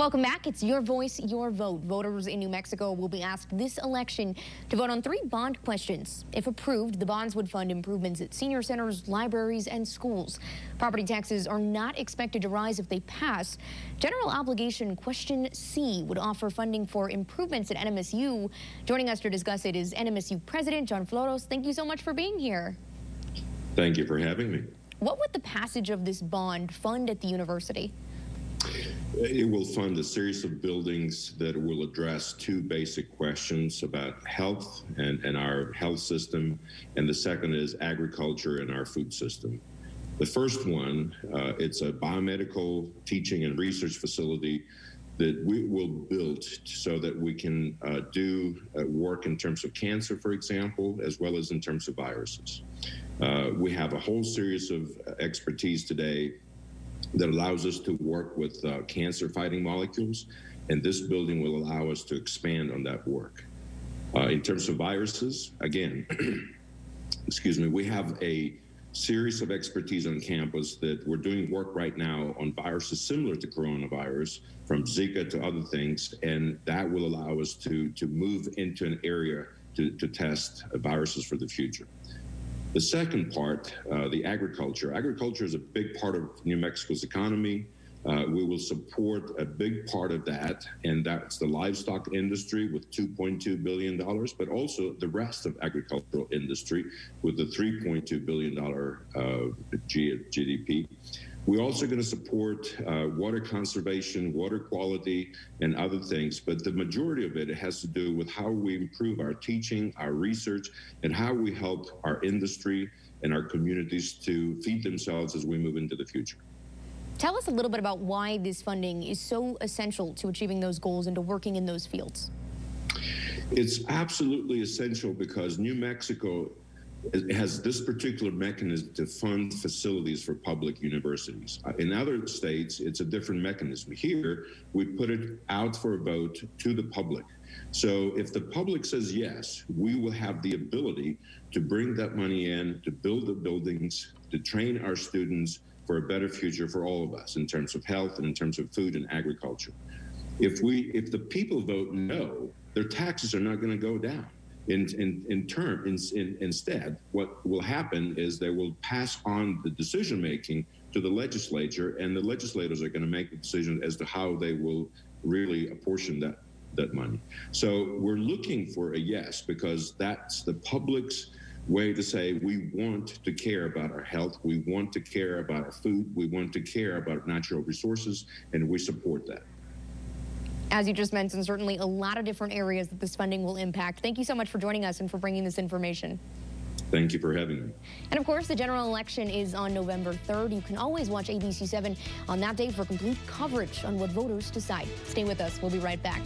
Welcome back. It's your voice, your vote. Voters in New Mexico will be asked this election to vote on 3 bond questions. If approved, the bonds would fund improvements at senior centers, libraries, and schools. Property taxes are not expected to rise if they pass. General obligation question C would offer funding for improvements at NMSU. Joining us to discuss it is NMSU President John Floros. Thank you so much for being here. Thank you for having me. What would the passage of this bond fund at the university? It will fund a series of buildings that will address 2 basic questions about health and our health system, and the second is agriculture and our food system. The first one, it's a biomedical teaching and research facility that we will build so that we can do work in terms of cancer, for example, as well as in terms of viruses. We have a whole series of expertise today that allows us to work with cancer-fighting molecules, and this building will allow us to expand on that work. In terms of viruses, again, excuse me, we have a series of expertise on campus that we're doing work right now on viruses similar to coronavirus, from Zika to other things, and that will allow us to move into an area to test viruses for the future. The second part, the agriculture. Agriculture is a big part of New Mexico's economy. We will support a big part of that, and that's the livestock industry with $2.2 billion, but also the rest of agricultural industry with the $3.2 billion GDP. We're also going to support water conservation, water quality, and other things, but the majority of it has to do with how we improve our teaching, our research, and how we help our industry and our communities to feed themselves as we move into the future. Tell us a little bit about why this funding is so essential to achieving those goals and to working in those fields. It's absolutely essential because New Mexico has this particular mechanism to fund facilities for public universities. In other states, it's a different mechanism. Here, we put it out for a vote to the public. So if the public says yes, we will have the ability to bring that money in, to build the buildings, to train our students for a better future for all of us in terms of health and in terms of food and agriculture. If the people vote no, their taxes are not going to go down. Instead, what will happen is they will pass on the decision making to the legislature, and the legislators are going to make the decision as to how they will really apportion that money. So we're looking for a yes, because that's the public's way to say we want to care about our health, we want to care about our food, we want to care about natural resources, and we support that. As you just mentioned, certainly a lot of different areas that this funding will impact. Thank you so much for joining us and for bringing this information. Thank you for having me. And of course, the general election is on November 3rd. You can always watch ABC 7 on that day for complete coverage on what voters decide. Stay with us. We'll be right back.